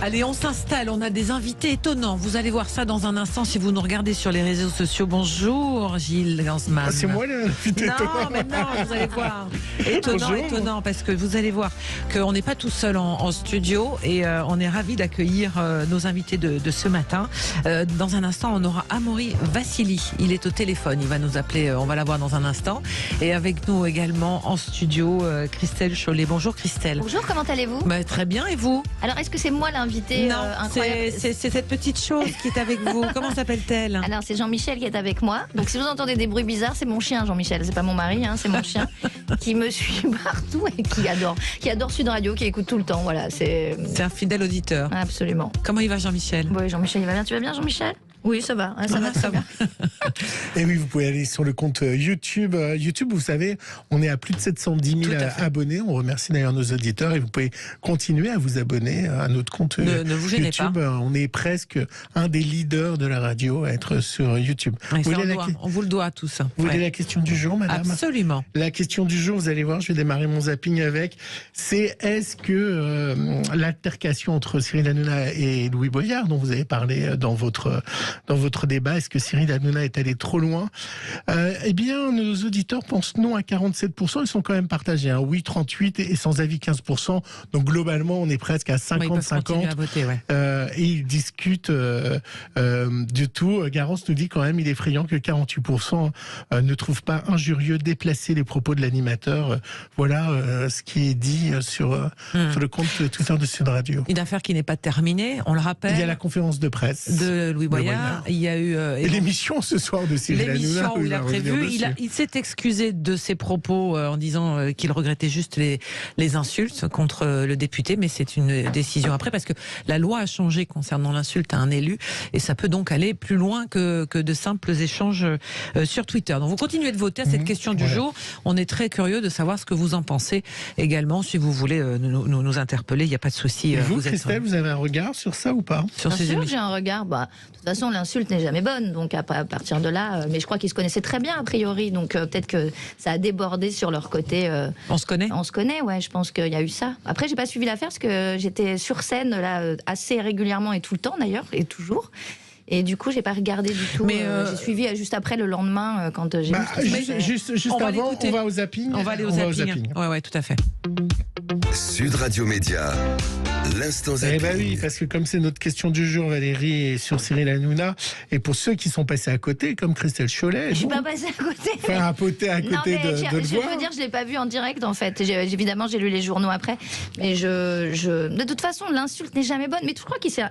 Allez, on s'installe, on a des invités étonnants. Vous allez voir ça dans un instant si vous nous regardez sur les réseaux sociaux. Bonjour Gilles Gansman. C'est moi l'invité étonnant. Non, mais non, vous allez voir. Étonnant, parce que vous allez voir qu'on n'est pas tout seul en studio et on est ravis d'accueillir nos invités de ce matin. Dans un instant, on aura Amaury Vassili. Il est au téléphone, il va nous appeler, on va la voir dans un instant. Et avec nous également en studio, Christelle Chollet. Bonjour Christelle. Bonjour, comment allez-vous ? Très bien, et vous ? Alors, est-ce que c'est moi l'invité Non, incroyable ? c'est cette petite chose qui est avec vous. Comment s'appelle-t-elle ? Alors, c'est Jean-Michel qui est avec moi. Donc, si vous entendez des bruits bizarres, c'est mon chien, Jean-Michel. C'est pas mon mari, hein, c'est mon chien qui me suit partout et qui adore Sud Radio, qui écoute tout le temps. Voilà, c'est un fidèle auditeur. Absolument. Comment il va, Jean-Michel ? Oui, Jean-Michel, il va bien. Tu vas bien, Jean-Michel ? Oui, ça va. Ça va. Et oui, vous pouvez aller sur le compte YouTube. YouTube, vous savez, on est à plus de 710 000 abonnés. On remercie d'ailleurs nos auditeurs et vous pouvez continuer à vous abonner à notre compte ne vous gênez YouTube. Pas. On est presque un des leaders de la radio à être sur YouTube. On vous le doit tous. Vous voulez la question du jour, madame ? Absolument. La question du jour, vous allez voir, je vais démarrer mon zapping avec. C'est est-ce que l'altercation entre Cyril Hanouna et Louis Boyard, dont vous avez parlé dans votre débat, est-ce que Cyril Hanouna est allé trop loin ? Eh bien, nos auditeurs pensent non à 47%. Ils sont quand même partagés. Hein. Oui, 38% et sans avis 15%. Donc globalement, on est presque à 50-50. Et ils discutent du tout. Garance nous dit quand même, il est effrayant que 48% ne trouvent pas injurieux déplacer les propos de l'animateur. Voilà ce qui est dit sur le compte Twitter de Sud Radio. Une affaire qui n'est pas terminée, on le rappelle. Il y a la conférence de presse de Louis Boyard. Il y a eu et l'émission ce soir de Cyril Hanouna. L'émission où il a prévu, il s'est excusé de ses propos en disant qu'il regrettait juste les insultes contre le député, mais c'est une décision après parce que la loi a changé concernant l'insulte à un élu et ça peut donc aller plus loin que de simples échanges sur Twitter. Donc vous continuez de voter à cette question du jour. On est très curieux de savoir ce que vous en pensez également. Si vous voulez nous interpeller, il n'y a pas de souci. Et vous, Christelle, vous avez un regard sur ça ou pas ? Bien sûr, j'ai un regard. De toute façon, l'insulte n'est jamais bonne, donc à partir de là, mais je crois qu'ils se connaissaient très bien a priori, donc peut-être que ça a débordé sur leur côté. On se connaît, ouais, je pense qu'il y a eu ça. Après, j'ai pas suivi l'affaire parce que j'étais sur scène là assez régulièrement et tout le temps d'ailleurs, et toujours. Et du coup, j'ai pas regardé du tout. Mais j'ai suivi juste après le lendemain quand j'ai. Juste avant, on va au zapping. On va aller au zapping. Ouais, tout à fait. Sud Radio Média. L'instant zapping. Eh ben oui, parce que comme c'est notre question du jour, Valérie, est sur Cyril Hanouna, et pour ceux qui sont passés à côté, comme Christelle Chollet. Je suis pas passée à côté. Enfin, à côté de le voir. Je veux dire, je l'ai pas vu en direct en fait. Évidemment, j'ai lu les journaux après, mais de toute façon, l'insulte n'est jamais bonne. Mais je crois qu'il s'est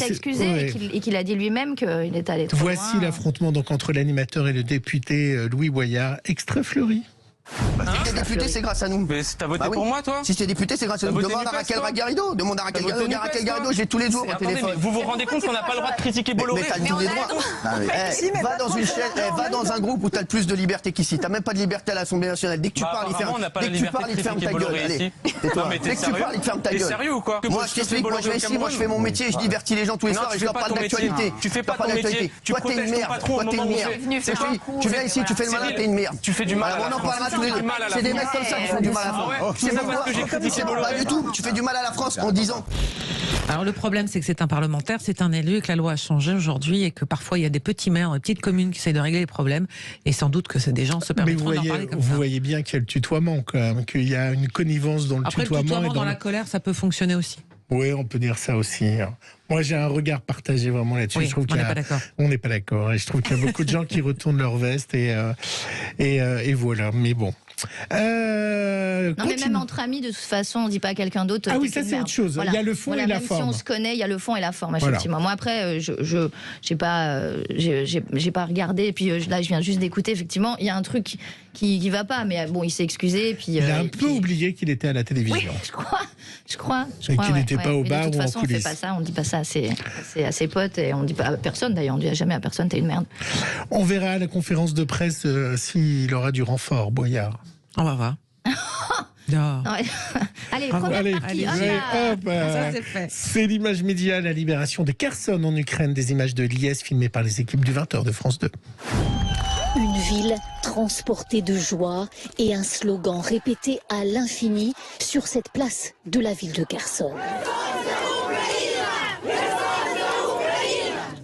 excusé et qu'il a dit lui-même qu'il est allé trop loin. Voici l'affrontement donc entre l'animateur et le député Louis Boyard, extrait fleuri. Si t'es député, c'est grâce à nous. Mais t'as voté pour moi, toi ? Si t'es député, c'est grâce à nous. Demande à Raquel Garrido. Demande à Raquel Garrido, j'ai tous les jours au téléphone. Vous vous rendez compte qu'on n'a pas le droit de critiquer Bolloré ? Mais t'as tous les droits. Va dans une chaîne, va dans un groupe où t'as le plus de liberté qu'ici. T'as même pas de liberté à l'Assemblée nationale. Dès que tu parles, il ferme ta gueule. Allez, tais-toi. Dès que tu parles, il ferme ta gueule. T'es sérieux ou quoi ? Moi, je t'explique, moi je vais ici, moi je fais mon métier, je divertis les gens tous les soirs et je leur parle d'actualité. Tu fais pas ton métier. Toi, t'es une merde. Toi, t'es une merde. Tu viens ici, tu fais le malin, t'es une merde. Tu fais du mal. On en parlera tous les deux. C'est des mecs comme ça qui font du mal à la France. C'est pas parce que j'ai critiqué Bolloré. Pas du tout. Tu fais du mal à la France en disant. Alors le problème, c'est que c'est un parlementaire, c'est un élu et que la loi a changé aujourd'hui et que parfois il y a des petits maires, des petites communes qui essayent de régler les problèmes et sans doute que des gens se permettront d'en parler comme ça. Vous voyez bien qu'il y a le tutoiement quand même, qu'il y a une connivence dans le tutoiement. Après, le tutoiement dans la colère, ça peut fonctionner aussi. Oui, on peut dire ça aussi. Moi, j'ai un regard partagé vraiment là-dessus. Oui, je trouve on n'est pas d'accord. On n'est pas d'accord. Et je trouve qu'il y a beaucoup de gens qui retournent leur veste et voilà. Mais bon. Non, mais même entre amis, de toute façon, on dit pas à quelqu'un d'autre. Ah oui, ça c'est autre chose. Voilà. Il y a le fond et la forme. Même si on se connaît, il y a le fond et la forme, effectivement. Moi après, j'ai pas regardé. Et puis là, je viens juste d'écouter. Effectivement, il y a un truc qui va pas. Mais bon, il s'est excusé. Puis il a un peu oublié qu'il était à la télévision. Oui, je crois. Et qu'il n'était pas au bar ou en coulisses. De toute façon, on fait pas ça. On dit pas ça à ses potes et on dit pas à personne. D'ailleurs, on dit jamais à personne. T'es une merde. On verra à la conférence de presse s'il aura du renfort, Boyard. On va voir. Allez, première partie. Ça, c'est fait. C'est l'image média, la libération de Kherson en Ukraine, des images de l'IS filmées par les équipes du 20h de France 2. Une ville transportée de joie et un slogan répété à l'infini sur cette place de la ville de Kherson.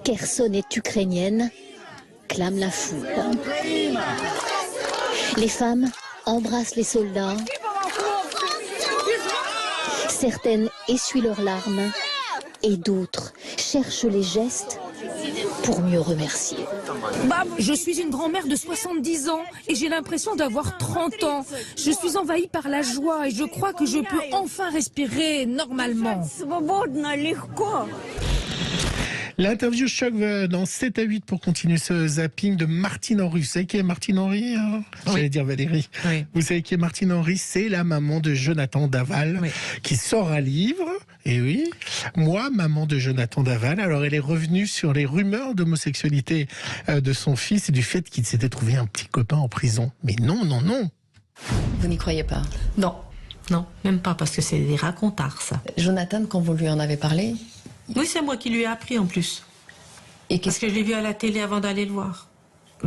Kherson est ukrainienne, clame la foule. Les femmes embrassent les soldats. Certaines essuient leurs larmes et d'autres cherchent les gestes pour mieux remercier. Je suis une grand-mère de 70 ans et j'ai l'impression d'avoir 30 ans. Je suis envahie par la joie et je crois que je peux enfin respirer normalement. L'interview choc dans 7 à 8 pour continuer ce zapping de Martine Henry. Vous savez qui est Martine Henry? J'allais dire Valérie. Oui. Vous savez qui est Martine Henry? C'est la maman de Jonathan Daval qui sort un livre. Et oui, moi, maman de Jonathan Daval. Alors, elle est revenue sur les rumeurs d'homosexualité de son fils et du fait qu'il s'était trouvé un petit copain en prison. Mais non, non, non. Vous n'y croyez pas? Non, non, même pas, parce que c'est des racontards, ça. Jonathan, quand vous lui en avez parlé? Oui, c'est moi qui lui ai appris en plus. Et parce que je l'ai vu à la télé avant d'aller le voir.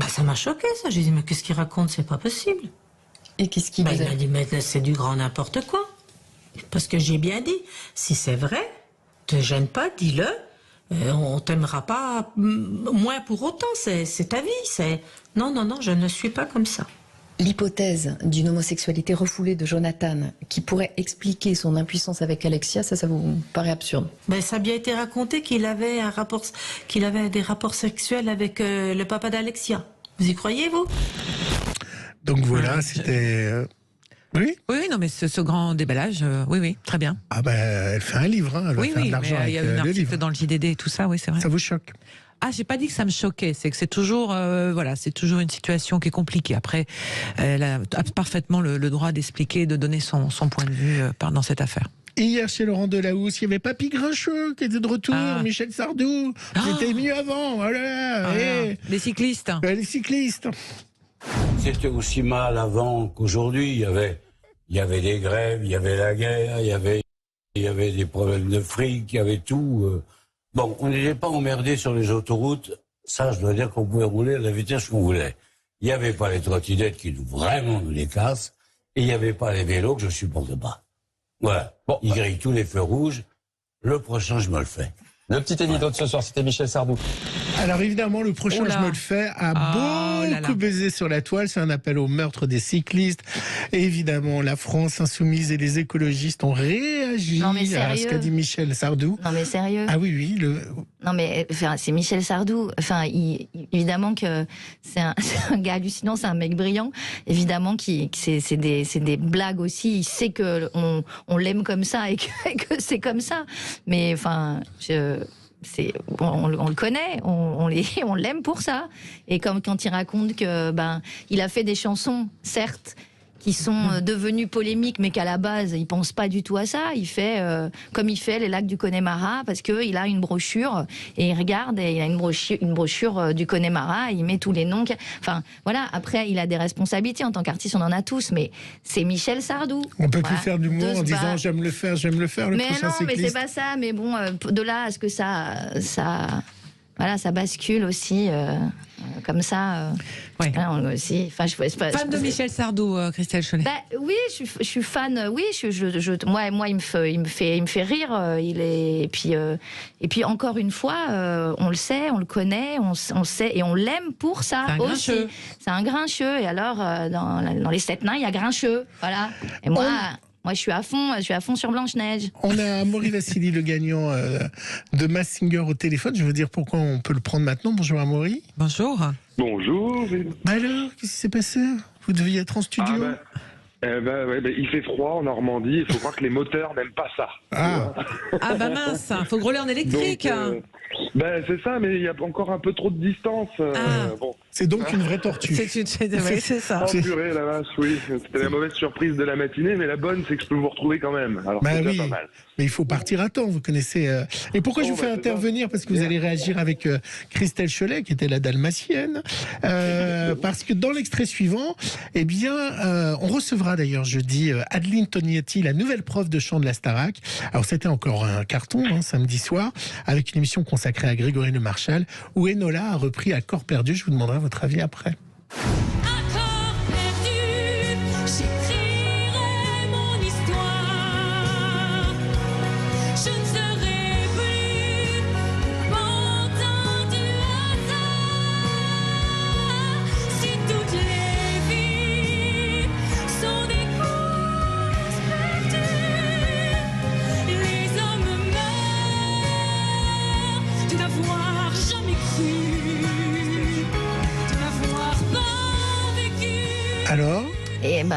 Ça m'a choqué, ça. J'ai dit, mais qu'est-ce qu'il raconte? C'est pas possible. Et qu'est-ce qu'il il m'a dit, mais c'est du grand n'importe quoi. Parce que j'ai bien dit, si c'est vrai, te gêne pas, dis-le. On t'aimera pas moins pour autant, c'est ta vie. Non, non, non, je ne suis pas comme ça. L'hypothèse d'une homosexualité refoulée de Jonathan qui pourrait expliquer son impuissance avec Alexia, ça vous paraît absurde? Ça a bien été raconté qu'il avait des rapports sexuels avec le papa d'Alexia. Vous y croyez, vous? Donc voilà, c'était... Oui. Oui, non, mais ce grand déballage, oui, très bien. Elle fait un livre, elle va faire de l'argent avec il y a eu un article dans le JDD et tout ça, oui, c'est vrai. Ça vous choque? J'ai pas dit que ça me choquait, c'est que c'est toujours, c'est toujours une situation qui est compliquée. Après, elle a parfaitement le droit d'expliquer, de donner son point de vue dans cette affaire. Hier, chez Laurent Delahousse, il y avait Papy Grincheux qui était de retour, Michel Sardou. C'était mieux avant, voilà. Les cyclistes. Les cyclistes. C'était aussi mal avant qu'aujourd'hui. Il y avait des grèves, il y avait la guerre, il y avait des problèmes de fric, il y avait tout. Bon, on n'était pas emmerdés sur les autoroutes. Ça, je dois dire qu'on pouvait rouler à la vitesse qu'on voulait. Il n'y avait pas les trottinettes qui nous les cassent. Et il n'y avait pas les vélos que je supporte pas. Voilà. Bon, ils grillent tous les feux rouges. Le prochain, je me le fais. Le petit édito de ce soir, c'était Michel Sardou. Alors évidemment, le prochain, je me le fais, a beaucoup baisé sur la toile. C'est un appel au meurtre des cyclistes. Et évidemment, la France insoumise et les écologistes ont réagi à ce qu'a dit Michel Sardou. Non mais sérieux? Ah oui. Non mais c'est Michel Sardou. Évidemment que c'est un gars hallucinant, c'est un mec brillant. Évidemment c'est des blagues aussi. Il sait que on l'aime comme ça et que c'est comme ça. Mais on le connaît, on l'aime pour ça. Et comme quand il raconte que il a fait des chansons, certes, qui sont devenues polémiques, mais qu'à la base, il pense pas du tout à ça. Il fait comme il fait les lacs du Connemara, parce que il a une brochure et il regarde et il a une brochure du Connemara. Il met tous les noms. Enfin voilà. Après, il a des responsabilités en tant qu'artiste. On en a tous, mais c'est Michel Sardou. On peut plus faire d'humour en disant j'aime le faire. Le mais prochain non, cycliste. Mais c'est pas ça. Mais bon, de là à ce que ça bascule aussi comme ça. Aussi. Fan de Michel Sardou, Christelle Chollet. Oui, je suis fan. Oui, moi, il me fait rire. Et puis encore une fois, on le sait, on le connaît, on sait et on l'aime pour ça aussi. C'est un grincheux. Et alors, dans les 7 nains, il y a grincheux. Voilà. Et moi, je suis à fond sur Blanche-Neige. On a Amaury Vassili, le gagnant de Mask Singer au téléphone. Je veux dire pourquoi on peut le prendre maintenant. Bonjour Amaury. Bonjour. Bonjour. Alors, qu'est-ce qui s'est passé? Vous deviez être en studio? Il fait froid en Normandie. Il faut croire que les moteurs n'aiment pas ça. Mince, faut rouler en électrique. Donc, c'est ça, mais il y a encore un peu trop de distance. C'est donc une vraie tortue. C'est ça. Oh purée, la vache, oui. C'était la mauvaise surprise de la matinée, mais la bonne, c'est que je peux vous retrouver quand même. Alors c'est déjà pas mal. Mais il faut partir à temps, vous connaissez. Et pourquoi je vous fais intervenir? Parce que vous allez réagir avec Christelle Chollet, qui était la dalmatienne. Parce que dans l'extrait suivant, on recevra d'ailleurs jeudi Adeline Tognetti, la nouvelle prof de chant de la Starac. Alors c'était encore un carton, samedi soir, avec une émission consacrée à Grégory Le Marchal, où Enola a repris à corps perdu. Je vous demanderai votre avis après.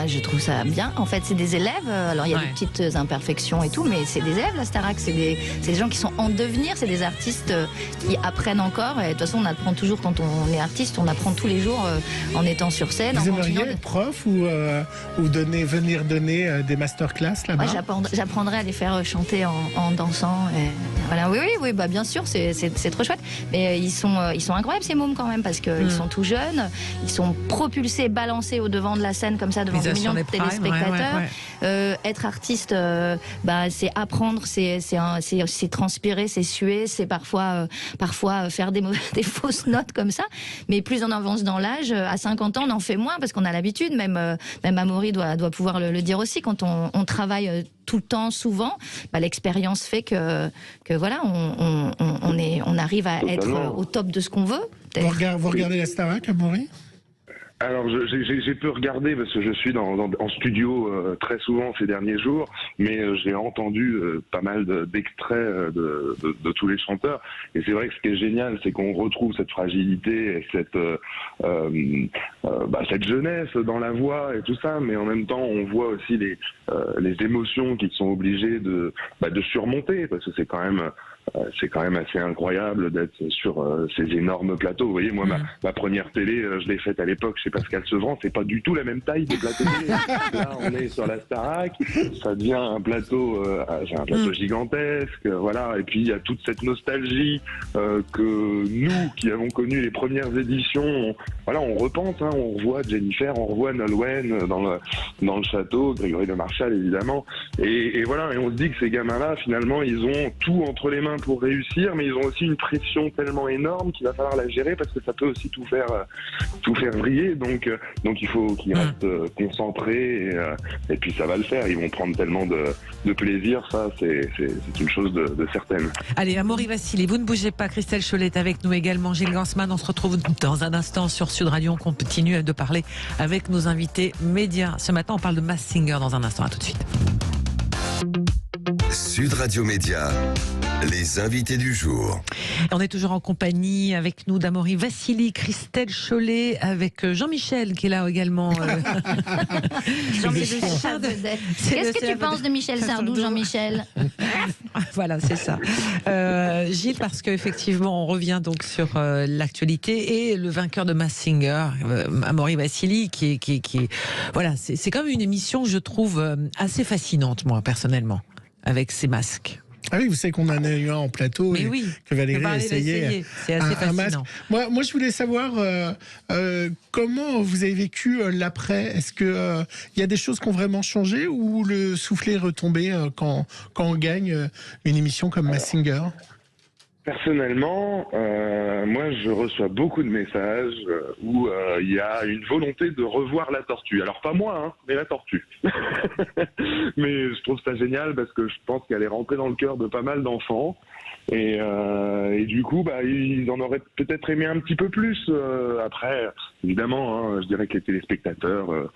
je trouve ça bien. En fait, c'est des élèves. Alors, il y a des petites imperfections et tout, mais c'est des élèves, la Starac. C'est des gens qui sont en devenir. C'est des artistes qui apprennent encore. Et de toute façon, on apprend toujours quand on est artiste. On apprend tous les jours en étant sur scène. Vous aimeriez être prof ou venir donner des masterclass là-bas? J'apprendrai à les faire chanter en dansant. Et voilà. Oui, bien sûr, c'est trop chouette. Mais ils sont incroyables, ces mômes, quand même, parce qu'ils sont tout jeunes. Ils sont propulsés, balancés au devant de la scène comme ça devant des millions de téléspectateurs. Être artiste, c'est apprendre, c'est transpirer, c'est suer, c'est parfois faire des fausses notes comme ça. Mais plus on avance dans l'âge, à 50 ans, on en fait moins parce qu'on a l'habitude. Même Amaury doit pouvoir le dire aussi. Quand on travaille tout le temps, souvent, l'expérience fait que voilà, on arrive à être au top de ce qu'on veut. Vous regardez la Starac, Amaury? Alors j'ai peu regardé parce que je suis en studio très souvent ces derniers jours, mais j'ai entendu pas mal d'extraits de tous les chanteurs. Et c'est vrai que ce qui est génial, c'est qu'on retrouve cette fragilité et cette jeunesse dans la voix et tout ça, mais en même temps on voit aussi les émotions qu'ils sont obligés de surmonter, parce que c'est quand même assez incroyable d'être sur ces énormes plateaux. Vous voyez, moi, ma première télé, je l'ai faite à l'époque chez Pascal Sevran, c'est pas du tout la même taille des plateaux télé. Là, on est sur la Starac, ça devient un plateau, gigantesque, voilà. Et puis, il y a toute cette nostalgie que nous, qui avons connu les premières éditions, on repense, on revoit Jennifer, on revoit Nolwenn dans le château, Grégory de Marchal, évidemment. Et voilà, et on se dit que ces gamins-là, finalement, ils ont tout entre les mains pour réussir, mais ils ont aussi une pression tellement énorme qu'il va falloir la gérer parce que ça peut aussi tout faire vriller. Donc il faut qu'ils restent concentrés et puis ça va le faire. Ils vont prendre tellement de plaisir, ça c'est une chose de certaine. Allez, Amaury Vassili, vous ne bougez pas. Christelle Chollet est avec nous également. Gilles Gansman, on se retrouve dans un instant sur Sud Radio. On continue de parler avec nos invités médias. Ce matin, on parle de Masked Singer dans un instant. À tout de suite. Sud Radio Média, les invités du jour. On est toujours en compagnie avec nous d'Amaury Vassili, Christelle Chollet, avec Jean-Michel qui est là également. Jean-Michel Sardou. Qu'est-ce que tu penses de Michel Sardou, Jean-Michel? Voilà, c'est ça. Gilles, parce qu'effectivement, on revient donc sur l'actualité et le vainqueur de Masked Singer, Amaury Vassili, qui voilà, c'est quand même une émission, je trouve, assez fascinante, moi, personnellement, avec ses masques. Ah oui, vous savez qu'on en a eu un en plateau et que Valérie a essayé. C'est assez fascinant. Moi, je voulais savoir comment vous avez vécu l'après. Est-ce que il y a des choses qui ont vraiment changé ou le soufflet est retombé quand on gagne une émission comme Masked Singer? Personnellement, moi je reçois beaucoup de messages où il y a une volonté de revoir la tortue. Alors pas moi, mais la tortue. Mais je trouve ça génial parce que je pense qu'elle est rentrée dans le cœur de pas mal d'enfants. Et du coup, ils en auraient peut-être aimé un petit peu plus. Après, évidemment, je dirais que les téléspectateurs,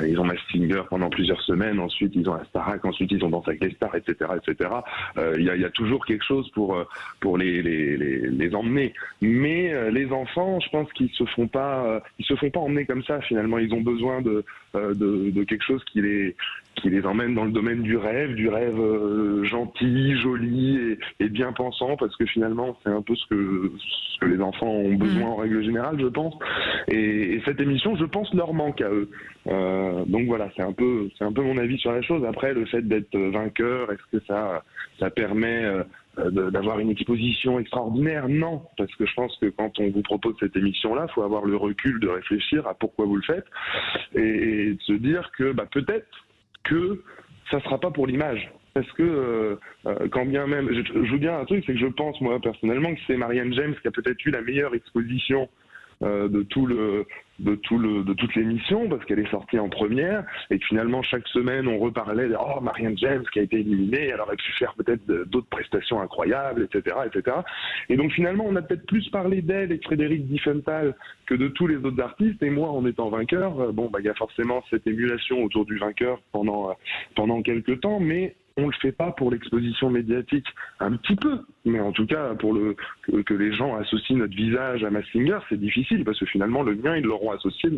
ils ont Masked Singer pendant plusieurs semaines, ensuite ils ont la Starac, ensuite ils ont Danse avec les stars, etc., etc. Il y a toujours quelque chose pour les emmener. Mais les enfants, je pense qu'ils se font pas emmener comme ça. Finalement, ils ont besoin de quelque chose qui les emmène dans le domaine du rêve gentil, joli et bien pensant, parce que finalement c'est un peu ce que les enfants ont besoin en règle générale, je pense. Et cette émission, je pense, leur manque à eux. Donc voilà, c'est un peu mon avis sur la chose. Après, le fait d'être vainqueur, est-ce que ça permet d'avoir une exposition extraordinaire? Non, parce que je pense que quand on vous propose cette émission-là, il faut avoir le recul de réfléchir à pourquoi vous le faites et de se dire que peut-être que ça sera pas pour l'image. Parce que quand bien même, je vous dis un truc, c'est que je pense moi personnellement que c'est Marianne James qui a peut-être eu la meilleure exposition de toute l'émission, parce qu'elle est sortie en première et que finalement chaque semaine on reparlait de Marianne James qui a été éliminée, elle aurait pu faire peut-être d'autres prestations incroyables, etc., etc. Et donc finalement on a peut-être plus parlé d'elle et de Frédéric Diefenthal que de tous les autres artistes. Et moi, en étant vainqueur, il y a forcément cette émulation autour du vainqueur pendant quelques temps, mais on le fait pas pour l'exposition médiatique, un petit peu, mais en tout cas pour que les gens associent notre visage à Masked Singer, c'est difficile parce que finalement le mien ils l'auront associé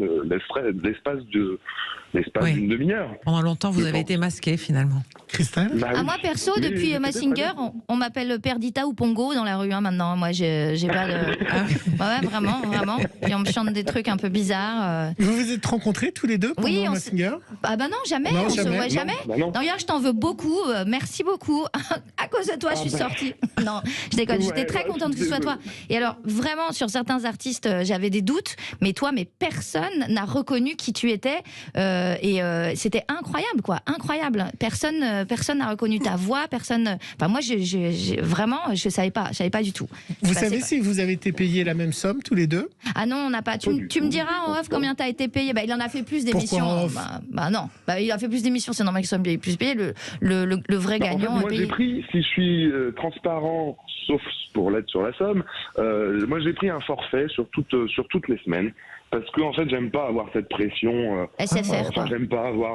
l'espace d'une demi-heure. Pendant longtemps vous avez été masqué finalement. Christelle? Moi perso, depuis Masked Singer, on m'appelle Perdita ou Pongo dans la rue maintenant. Moi j'ai pas de... Ouais, vraiment. Puis on me chante des trucs un peu bizarres. Vous vous êtes rencontrés tous les deux pendant Masked Singer? Ah bah non, jamais. Non, on se voit jamais. jamais. Non. D'ailleurs, je t'en veux beaucoup. Merci beaucoup. À cause de toi, je suis sortie. Non, je déconne. J'étais très contente que ce soit toi. Et alors, vraiment, sur certains artistes, j'avais des doutes. Mais toi, personne n'a reconnu qui tu étais. C'était incroyable, quoi. Incroyable. Personne n'a reconnu ta voix. Personne. Enfin, moi, vraiment, je savais pas du tout. Vous savez si vous avez été payés la même somme tous les deux? Ah non, on n'a pas. Tu me diras en off combien t'as été payé. Il en a fait plus d'émissions. Pourquoi en off? Non. Il a fait plus d'émissions. C'est normal qu'il soit plus payé. Le vrai gagnant. En fait, moi, j'ai pris, si je suis transparent, sauf pour l'aide sur la somme, moi j'ai pris un forfait sur toutes les semaines. Parce que en fait, j'aime pas avoir cette pression. J'aime pas avoir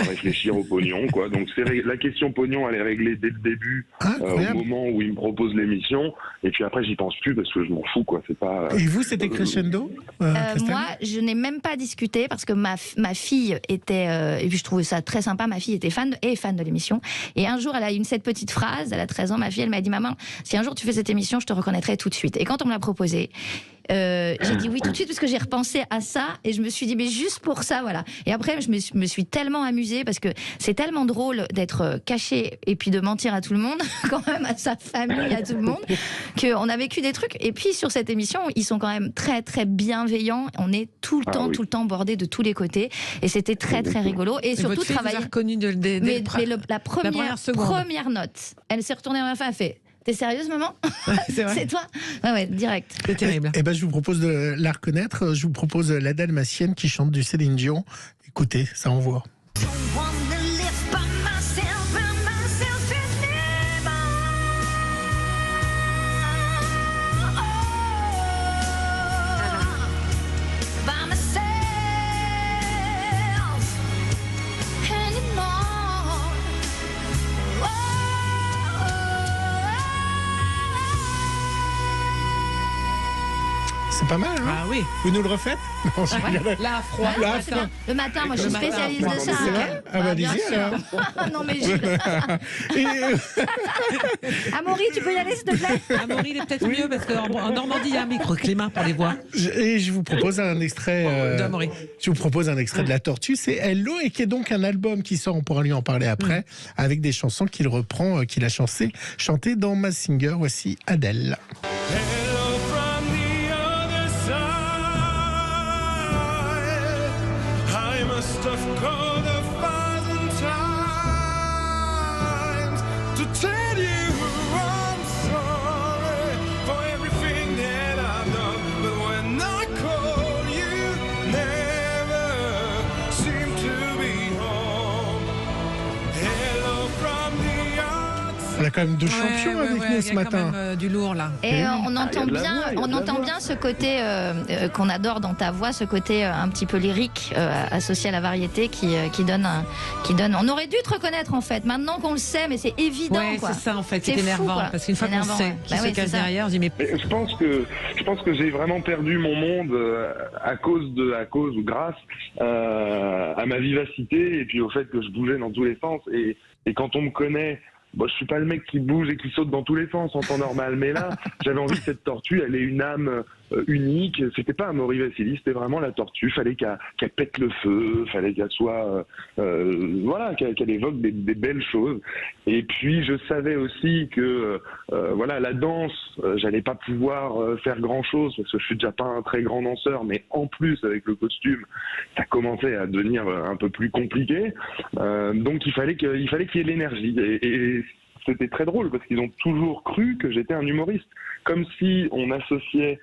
réfléchir au pognon, quoi. Donc la question pognon, elle est réglée dès le début, au moment où il me propose l'émission. Et puis après, j'y pense plus parce que je m'en fous, quoi. C'est pas. Et vous, c'était crescendo? Moi, je n'ai même pas discuté parce que ma fille était, et puis je trouvais ça très sympa. Ma fille était fan de l'émission. Et un jour, elle a eu cette petite phrase. Elle a 13 ans. Ma fille, elle m'a dit, maman, si un jour tu fais cette émission, je te reconnaîtrai tout de suite. Et quand on me l'a proposé. J'ai dit oui tout de suite parce que j'ai repensé à ça et je me suis dit mais juste pour ça, voilà. Et après je me suis tellement amusée parce que c'est tellement drôle d'être caché et puis de mentir à tout le monde, quand même à sa famille, à tout le monde, qu'on a vécu des trucs. Et puis sur cette émission, ils sont quand même très très bienveillants. On est tout le temps bordés de tous les côtés et c'était très très rigolo. Et surtout travailler. Reconnu la première note. Elle s'est retournée vers la fin, elle fait. T'es sérieuse, maman? C'est toi? Ouais, direct. C'est terrible. Eh ben, je vous propose de la reconnaître. Je vous propose la Dalmatienne qui chante du Céline Dion. Écoutez, ça envoie. C'est pas mal, hein? Ah oui. Vous nous le refaites? Non, là, froid. Le matin, moi je suis spécialiste de ça. Ah bah allez-y alors. Non mais Amaury, tu peux y aller s'il te plaît? Amaury, il est peut-être mieux parce qu'en Normandie, il y a un microclimat pour les voix. Et je vous propose un extrait. Je vous propose un extrait de La Tortue. C'est Hello et qui est donc un album qui sort. On pourra lui en parler après avec des chansons qu'il reprend, qu'il a chantées dans Masked Singer. Voici Adèle. On a quand même deux champions avec nous ce matin. Quand même, du lourd là. Et on entend bien ce côté qu'on adore dans ta voix, ce côté un petit peu lyrique associé à la variété qui donne. On aurait dû te reconnaître en fait. Maintenant qu'on le sait, mais c'est évident. Ouais, c'est ça en fait. C'est énervant parce qu'une fois qu'on sait qui se cache derrière, on dit mais. Je pense que j'ai vraiment perdu mon monde à cause ou grâce à ma vivacité et puis au fait que je bougeais dans tous les sens et quand on me connaît. Bon, je suis pas le mec qui bouge et qui saute dans tous les sens en temps normal, mais là, j'avais envie que cette tortue, elle ait une âme unique. C'était pas Amaury Vassili, c'était vraiment la tortue. Fallait qu'elle pète le feu, fallait qu'elle soit, qu'elle évoque des belles choses. Et puis, je savais aussi que, la danse, j'allais pas pouvoir faire grand chose parce que je suis déjà pas un très grand danseur, mais en plus avec le costume, ça commençait à devenir un peu plus compliqué. Donc, il fallait qu'il y ait l'énergie. Et c'était très drôle parce qu'ils ont toujours cru que j'étais un humoriste, comme si on associait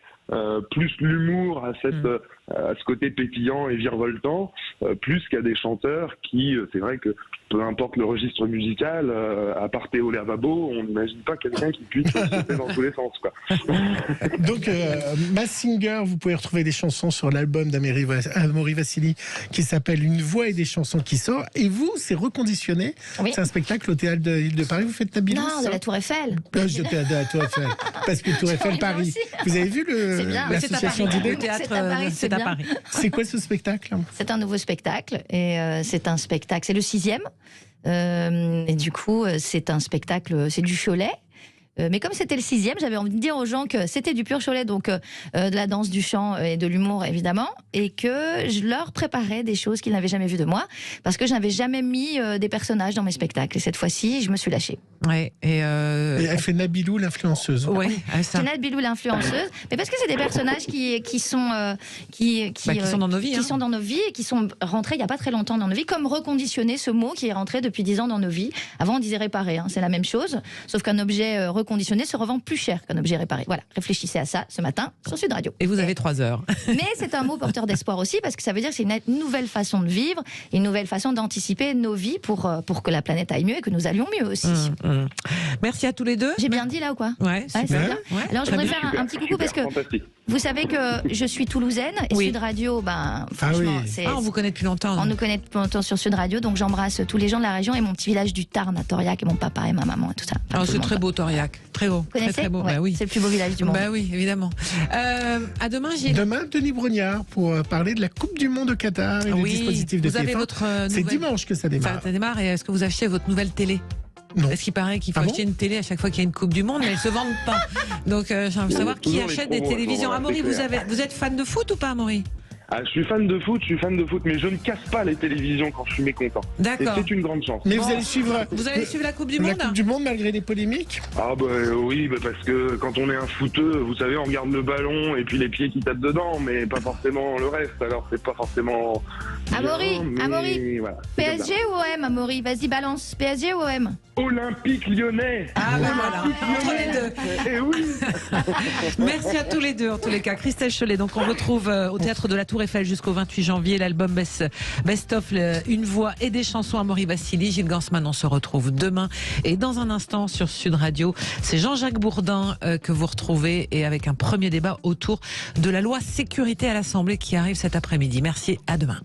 plus l'humour à ce côté pétillant et virevoltant plus qu'à des chanteurs qui, c'est vrai que peu importe le registre musical, à part Théo lavabo, on n'imagine pas quelqu'un qui puisse sauter dans tous les sens, quoi. Donc, Masked Singer, vous pouvez retrouver des chansons sur l'album d'Amaury Vassili qui s'appelle Une voix et des chansons qui sort. Et vous, c'est reconditionné. Oui. C'est un spectacle au théâtre de l'île de Paris. Vous faites Nabilou? Non, de la Tour Eiffel. De la Tour Eiffel. Parce que Tour Eiffel Paris. Vous avez vu l'association d'idées? C'est à Paris. C'est quoi ce spectacle? C'est un nouveau spectacle. Et c'est un spectacle. C'est le 6e. Et du coup, c'est un spectacle, c'est du Cholet. Mais comme c'était le 6e, j'avais envie de dire aux gens que c'était du pur Cholet, donc de la danse, du chant et de l'humour évidemment, et que je leur préparais des choses qu'ils n'avaient jamais vues de moi, parce que je n'avais jamais mis des personnages dans mes spectacles. Et cette fois-ci, je me suis lâchée. Ouais, et elle fait Nabilou l'influenceuse. Oui, c'est Nabilou l'influenceuse, mais parce que c'est des personnages qui sont dans nos vies, qui sont dans nos vies et qui sont rentrés il n'y a pas très longtemps dans nos vies, comme reconditionner, ce mot qui est rentré depuis 10 ans dans nos vies. Avant, on disait réparer, c'est la même chose, sauf qu'un objet reconditionné se revend plus cher qu'un objet réparé. Voilà, réfléchissez à ça ce matin sur Sud Radio. Et vous avez 3 heures. Mais c'est un mot porteur d'espoir aussi, parce que ça veut dire que c'est une nouvelle façon de vivre, une nouvelle façon d'anticiper nos vies pour que la planète aille mieux et que nous allions mieux aussi. Merci à tous les deux. J'ai bien dit là ou quoi? Ouais, c'est bien. Ouais. Alors je voudrais faire un petit coucou parce que vous savez que je suis toulousaine et Sud Radio, franchement, on vous connaît depuis longtemps. On nous connaît depuis longtemps sur Sud Radio, donc j'embrasse tous les gens de la région et mon petit village du Tarn à Toriac et mon papa et ma maman et tout ça. Enfin, c'est très beau Toriac, très beau. Vous connaissez? Très beau. Ouais, c'est le plus beau village du monde. Oui, évidemment. À demain, Gilles. Demain, Denis Brognard pour parler de la Coupe du Monde au Qatar et des dispositifs de TF1. C'est dimanche que ça démarre. Ça démarre, et est-ce que vous achetez votre nouvelle télé? Non. Parce qu'il paraît qu'il faut acheter une télé à chaque fois qu'il y a une Coupe du Monde, mais elles ne se vendent pas. Donc j'ai envie de savoir qui achète des télévisions. Amaury, vous êtes fan de foot ou pas, Amaury? Je suis fan de foot, mais je ne casse pas les télévisions quand je suis mécontent. D'accord. Et c'est une grande chance. Mais vous allez suivre la Coupe du Monde? La Coupe du Monde malgré les polémiques? Oui, parce que quand on est un footeux, vous savez, on regarde le ballon et puis les pieds qui tapent dedans, mais pas forcément le reste. Alors c'est pas forcément. Amaury, voilà, PSG ou OM, Amaury? Vas-y, balance. PSG ou OM? Olympique Lyonnais. Voilà, entre les deux. Et oui. Merci à tous les deux, en tous les cas. Christelle Cholet, donc on retrouve au Théâtre de la Tour Eiffel jusqu'au 28 janvier l'album Best of Une voix et des chansons. Amaury Vassili, Gilles Gansman, on se retrouve demain. Et dans un instant sur Sud Radio, c'est Jean-Jacques Bourdin que vous retrouvez, et avec un premier débat autour de la loi sécurité à l'Assemblée qui arrive cet après-midi. Merci, à demain.